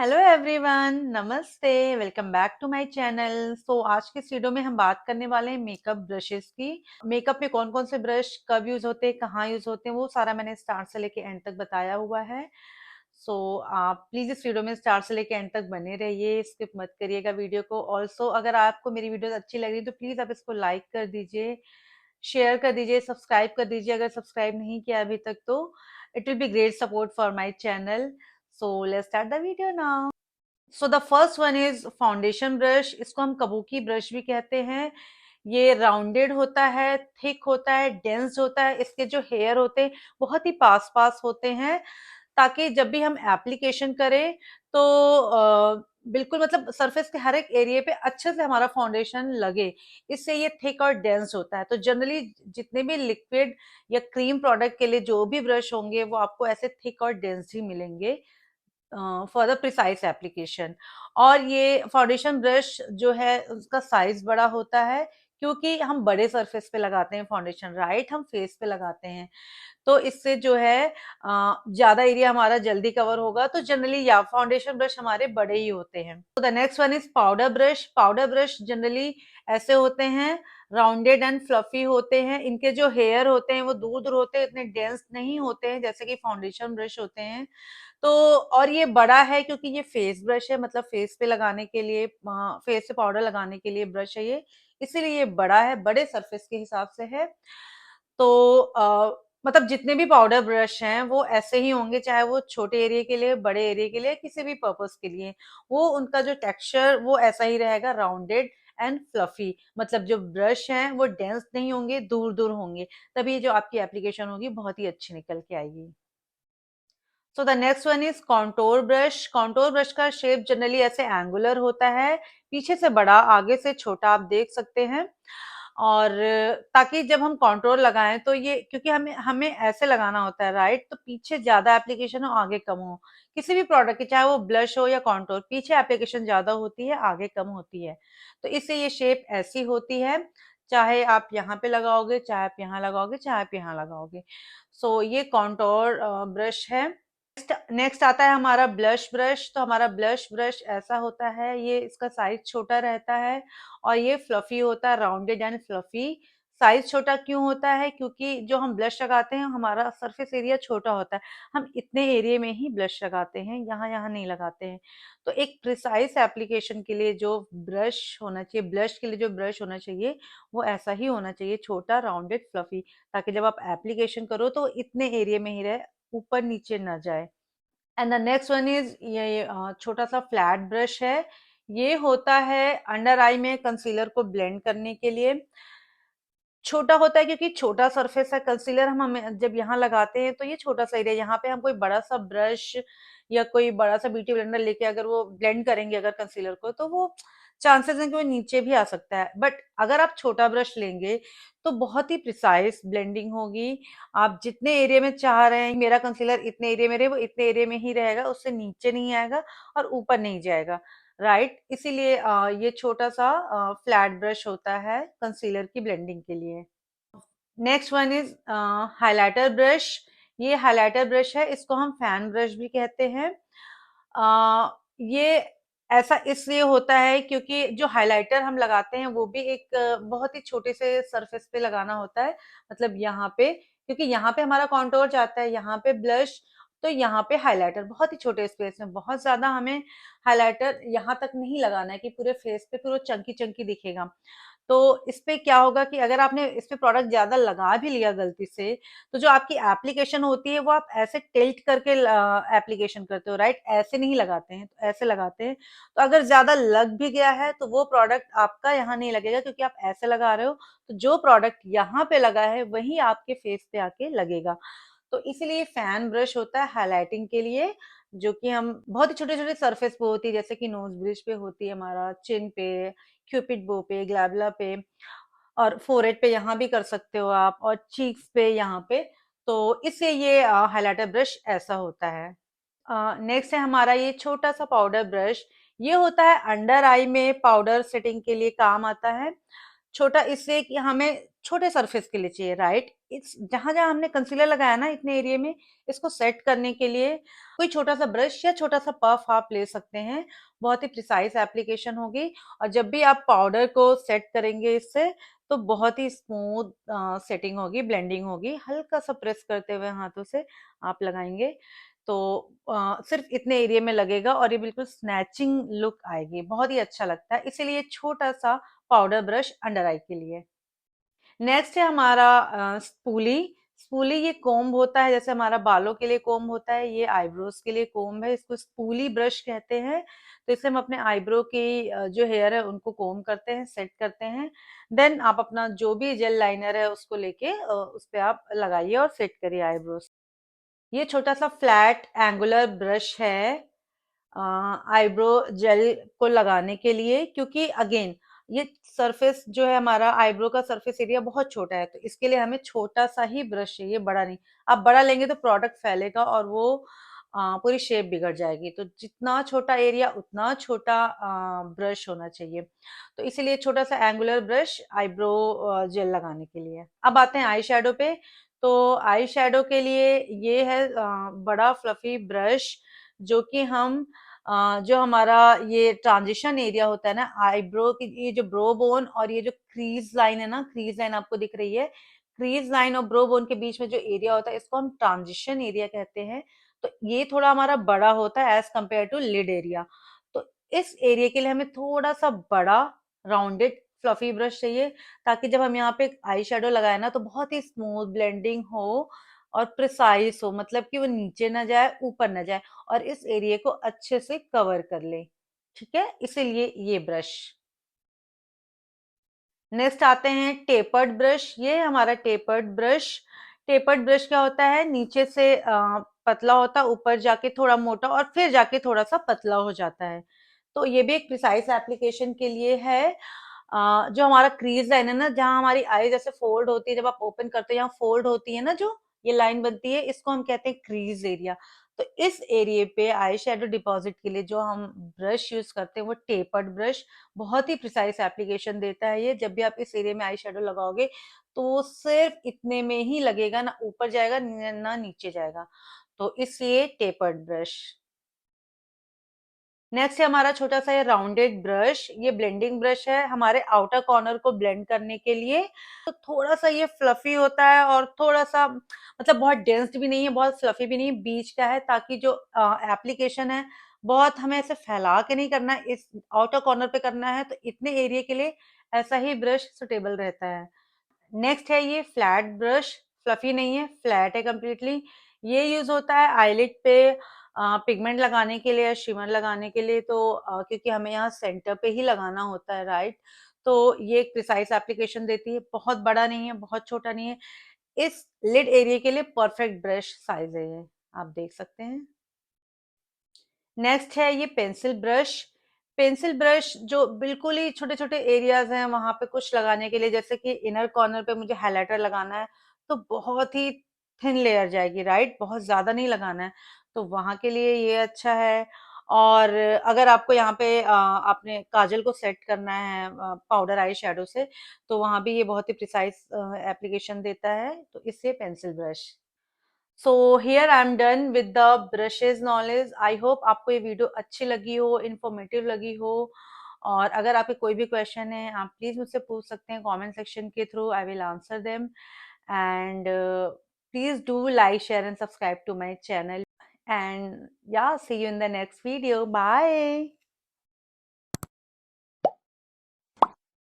Hello everyone, नमस्ते। Welcome back to my channel. आज की इस वीडियो में हम बात करने वाले हैं मेकअप ब्रशेस की। मेकअप में कौन कौन से ब्रश कब यूज होते हैं, कहाँ यूज होते हैं, वो सारा मैंने स्टार्ट से लेके एंड तक बताया हुआ है। आप प्लीज इस वीडियो में स्टार्ट से लेके एंड तक बने रहिए, स्किप मत करिएगा वीडियो को। ऑल्सो अगर आपको मेरी वीडियो अच्छी लग रही है तो प्लीज आप इसको लाइक कर दीजिए, शेयर कर दीजिए, सब्सक्राइब कर दीजिए अगर सब्सक्राइब नहीं किया अभी तक तो। It will be great support for my channel. Let's start the video now. The first one is foundation brush. इसको हम कबूकी ब्रश भी कहते हैं। ये राउंडेड होता है, थिक होता है, डेंस होता है। इसके जो हेयर होते हैं बहुत ही पास पास होते हैं, ताकि जब भी हम एप्लीकेशन करें तो बिल्कुल मतलब सरफेस के हर एक एरिया पे अच्छे से हमारा फाउंडेशन लगे। इससे ये थिक और डेंस होता है। तो जनरली जितने भी लिक्विड या क्रीम प्रोडक्ट के लिए जो भी ब्रश होंगे वो आपको ऐसे थिक और डेंस ही मिलेंगे फॉर द प्रिसाइज एप्लीकेशन। और ये फाउंडेशन ब्रश जो है उसका साइज बड़ा होता है, क्योंकि हम बड़े सरफेस पे लगाते हैं फाउंडेशन, राइट, हम फेस पे लगाते हैं। तो इससे जो है ज्यादा एरिया हमारा जल्दी कवर होगा। तो जनरली या फाउंडेशन ब्रश हमारे बड़े ही होते हैं। तो the next one is powder brush. Powder brush generally ऐसे होते हैं, राउंडेड एंड फ्लफी होते हैं। इनके जो हेयर होते हैं वो दूर दूर होते हैं, इतने डेंस नहीं होते हैं जैसे कि फाउंडेशन ब्रश होते हैं। तो और ये बड़ा है क्योंकि ये फेस ब्रश है, मतलब फेस पे लगाने के लिए, फेस पे पाउडर लगाने के लिए ब्रश है ये, इसीलिए ये बड़ा है, बड़े सरफेस के हिसाब से है। तो मतलब जितने भी पाउडर ब्रश हैं वो ऐसे ही होंगे, चाहे वो छोटे एरिया के लिए, बड़े एरिया के लिए, किसी भी पर्पस के लिए। वो उनका जो टेक्सचर वो ऐसा ही रहेगा, राउंडेड एंड फ्लफी। मतलब जो ब्रश हैं वो डेंस नहीं होंगे, दूर दूर होंगे, तभी जो आपकी एप्लीकेशन होगी बहुत ही अच्छी निकल के आएगी। The next one is contour brush. Contour brush का शेप जनरली ऐसे एंगुलर होता है, पीछे से बड़ा, आगे से छोटा, आप देख सकते हैं। और ताकि जब हम कॉन्टोर लगाएं तो ये, क्योंकि हमें हमें ऐसे लगाना होता है, राइट, तो पीछे ज्यादा एप्लीकेशन हो, आगे कम हो। किसी भी प्रोडक्ट की, चाहे वो ब्लश हो या कॉन्टोर, पीछे एप्लीकेशन ज्यादा होती है, आगे कम होती है। तो इससे ये शेप ऐसी होती है, चाहे आप यहाँ पे लगाओगे, चाहे आप यहाँ लगाओगे, चाहे आप यहाँ लगाओगे। ये कॉन्टोर ब्रश है। नेक्स्ट आता है हमारा ब्लश ब्रश। तो हमारा ब्लश ब्रश ऐसा होता है, ये इसका साइज छोटा रहता है और ये फ्लफी होता है, राउंडेड एंड फ्लफी। साइज छोटा क्यों होता है? क्योंकि जो हम ब्लश लगाते हैं हमारा सरफेस एरिया छोटा होता है, हम इतने एरिया में ही ब्लश लगाते हैं, यहाँ यहाँ नहीं लगाते हैं। तो एक प्रिसाइज एप्लीकेशन के लिए जो ब्रश होना चाहिए, ब्लश के लिए जो ब्रश होना चाहिए, वो ऐसा ही होना चाहिए, छोटा, राउंडेड, फ्लफी, ताकि जब आप एप्लीकेशन करो तो इतने एरिया में ही रहे, ऊपर नीचे ना जाए। And the next one is ये छोटा सा फ्लैट ब्रश है। ये होता है अंडर आई में कंसीलर को ब्लेंड करने के लिए। छोटा होता है क्योंकि छोटा सरफेस है, कंसीलर हम हमें जब यहाँ लगाते हैं तो ये छोटा सा एरिया, यहाँ पे हम कोई बड़ा सा ब्रश या कोई बड़ा सा ब्यूटी ब्लेंडर लेके अगर वो ब्लेंड करेंगे अगर कंसीलर को, तो वो चांसेस हैं कि वो नीचे भी आ सकता है। बट अगर आप छोटा ब्रश लेंगे तो बहुत ही प्रिसाइज ब्लेंडिंग होगी। आप जितने एरिया में चाह रहे हैं मेरा कंसीलर इतने एरिया में रहे, वो इतने एरिया में ही रहेगा, उससे नीचे नहीं आएगा और ऊपर नहीं जाएगा, राइट। इसीलिए ये छोटा सा फ्लैट ब्रश होता है कंसीलर की ब्लेंडिंग के लिए। Next one is highlighter brush. ये हाइलाइटर ब्रश है, इसको हम फैन ब्रश भी कहते हैं। ये ऐसा इसलिए होता है क्योंकि जो हाइलाइटर हम लगाते हैं वो भी एक बहुत ही छोटे से सरफेस पे लगाना होता है, मतलब यहाँ पे, क्योंकि यहाँ पे हमारा कॉन्टोर जाता है, यहाँ पे ब्लश, तो यहाँ पे हाइलाइटर बहुत ही छोटे स्पेस में, बहुत ज्यादा हमें हाइलाइटर यहाँ तक नहीं लगाना है कि पूरे फेस पे फिर वो चंकी चंकी दिखेगा। तो इस पे क्या होगा कि अगर आपने इस पे प्रोडक्ट ज्यादा लगा भी लिया गलती से, तो जो आपकी एप्लीकेशन होती है वो आप ऐसे टिल्ट करके एप्लीकेशन करते हो, राइट, ऐसे नहीं लगाते हैं, तो ऐसे लगाते हैं। तो अगर ज्यादा लग भी गया है तो वो प्रोडक्ट आपका यहाँ नहीं लगेगा, क्योंकि आप ऐसे लगा रहे हो। तो जो प्रोडक्ट यहाँ पे लगा है वही आपके फेस पे आके लगेगा। तो इसीलिए फैन ब्रश होता है हाइलाइटिंग के लिए, जो कि हम बहुत ही छोटे छोटे सरफेस पे होती है, जैसे कि नोज ब्रिज पे होती है, हमारा चिन पे, क्यूपिड बो पे, ग्लैबला पे, और फोरहेड पे यहाँ भी कर सकते हो आप, और चीक्स पे यहाँ पे। तो इससे ये हाइलाइटर ब्रश ऐसा होता है। नेक्स्ट है हमारा ये छोटा सा पाउडर ब्रश। ये होता है अंडर आई में पाउडर सेटिंग के लिए काम आता है। छोटा इसलिए कि हमें छोटे सरफेस के लिए चाहिए, राइट? इस जहाँ जहाँ हमने कंसीलर लगाया ना इतने एरिया में, इसको सेट करने के लिए कोई छोटा सा ब्रश या छोटा सा पफ आप ले सकते हैं। बहुत ही प्रिसाइज एप्लीकेशन होगी। और जब भी आप पाउडर को सेट करेंगे इससे, तो बहुत ही स्मूथ सेटिंग होगी, ब्लेंडिंग होगी। हल्का सा प्रेस करते हुए हाथों से आप लगाएंगे, तो सिर्फ इतने एरिया में लगेगा और ये बिल्कुल स्नैचिंग लुक आएगी, बहुत ही अच्छा लगता है। इसीलिए छोटा सा पाउडर ब्रश अंडर आई के लिए। नेक्स्ट है हमारा स्पूली। स्पूली ये कोम्ब होता है, जैसे हमारा बालों के लिए कोम्ब होता है, ये आईब्रोज के लिए कोम्ब है। इसको स्पूली ब्रश कहते हैं। तो इससे हम अपने आईब्रो की जो हेयर है उनको कोम्ब करते हैं, सेट करते हैं। देन आप अपना जो भी जेल लाइनर है उसको लेके उस पे आप लगाइए और सेट करिए आईब्रोज। ये छोटा सा फ्लैट एंगुलर ब्रश है आईब्रो जेल को लगाने के लिए, क्योंकि अगेन ये सरफेस जो है हमारा आईब्रो का सरफेस एरिया बहुत छोटा है, तो इसके लिए हमें छोटा सा ही ब्रश चाहिए, बड़ा नहीं। आप बड़ा लेंगे तो प्रोडक्ट फैलेगा और वो पूरी शेप बिगड़ जाएगी। तो जितना छोटा एरिया उतना छोटा ब्रश होना चाहिए। तो इसीलिए छोटा सा एंगुलर ब्रश आईब्रो जेल लगाने के लिए। अब आते हैं आई शेडो पे। तो आई शेडो के लिए ये है बड़ा फ्लफी ब्रश, जो कि हम जो हमारा ये ट्रांजिशन एरिया होता है ना आईब्रो की, ये जो ब्रो बोन और ये जो क्रीज लाइन है ना, क्रीज लाइन आपको दिख रही है, क्रीज लाइन और ब्रो बोन के बीच में जो एरिया होता है इसको हम ट्रांजिशन एरिया कहते हैं। तो ये थोड़ा हमारा बड़ा होता है as compared to lid area. तो इस एरिया के लिए हमें थोड़ा सा बड़ा राउंडेड फ्लफी ब्रश चाहिए, ताकि जब हम यहाँ पे आई शेडो लगाए ना तो बहुत ही स्मूथ ब्लेंडिंग हो और प्रिसाइज हो, मतलब कि वो नीचे ना जाए ऊपर ना जाए और इस एरिया को अच्छे से कवर कर ले। ठीक है, इसीलिए ये ब्रश। नेक्स्ट आते हैं टेपर्ड ब्रश। ये हमारा टेपर्ड ब्रश। टेपर्ड ब्रश क्या होता है, नीचे से पतला होता है, ऊपर जाके थोड़ा मोटा और फिर जाके थोड़ा सा पतला हो जाता है। तो ये भी एक प्रिसाइज एप्लीकेशन के लिए है। जो हमारा क्रीज लाइन है ना, जहाँ हमारी आई जैसे फोल्ड होती है, जब आप ओपन करते हैं यहाँ फोल्ड होती है ना, जो ये लाइन बनती है, इसको हम कहते हैं क्रीज एरिया। तो इस एरिया पे आई शेडो डिपॉजिट के लिए जो हम ब्रश यूज करते हैं वो टेपर्ड ब्रश बहुत ही प्रिसाइज एप्लीकेशन देता है। ये जब भी आप इस एरिया में आई शेडो लगाओगे तो सिर्फ इतने में ही लगेगा, ना ऊपर जाएगा ना नीचे जाएगा। तो इसलिए टेपर्ड ब्रश। नेक्स्ट है हमारा छोटा सा ये राउंडेड ब्रश। ये ब्लेंडिंग ब्रश है हमारे आउटर कॉर्नर को ब्लेंड करने के लिए। तो थोड़ा सा ये फ्लफी होता है और थोड़ा सा मतलब बहुत डेंस्ड भी नहीं है, बहुत फ्लफी भी नहीं है, बीच का है, ताकि जो एप्लीकेशन है बहुत हमें ऐसे फैला के नहीं करना है, इस आउटर कॉर्नर पे करना है, तो इतने एरिया के लिए ऐसा ही ब्रश सुटेबल रहता है। नेक्स्ट है ये फ्लैट ब्रश। फ्लफी नहीं है, फ्लैट है कम्प्लीटली। ये यूज होता है आईलिड पे पिगमेंट लगाने के लिए, शिमर लगाने के लिए। तो क्योंकि हमें यहाँ सेंटर पे ही लगाना होता है, राइट? तो ये एक प्रिसाइज एप्लीकेशन देती है, बहुत बड़ा नहीं है, बहुत छोटा नहीं है। इस लिड एरिया के लिए परफेक्ट ब्रश साइज है ये, आप देख सकते हैं। नेक्स्ट है ये पेंसिल ब्रश। पेंसिल ब्रश जो बिल्कुल ही छोटे छोटे एरियाज हैं वहां पे कुछ लगाने के लिए, जैसे कि इनर कॉर्नर पे मुझे हाइलाइटर लगाना है, तो बहुत ही थिन लेयर जाएगी, राइट? बहुत ज्यादा नहीं लगाना है, तो वहां के लिए ये अच्छा है। और अगर आपको यहाँ पे आपने काजल को सेट करना है पाउडर आई शेडो से, तो वहां भी ये बहुत ही प्रिसाइज एप्लीकेशन देता है, तो इससे pencil brush. So here I am done with the brushes knowledge. I hope आपको ये वीडियो अच्छी लगी हो, इंफॉर्मेटिव लगी हो। और अगर आपके कोई भी क्वेश्चन है आप प्लीज मुझसे पूछ सकते हैं कमेंट सेक्शन के through, I will answer them. And please do like share and subscribe to my channel. And yeah see you in the next video, bye.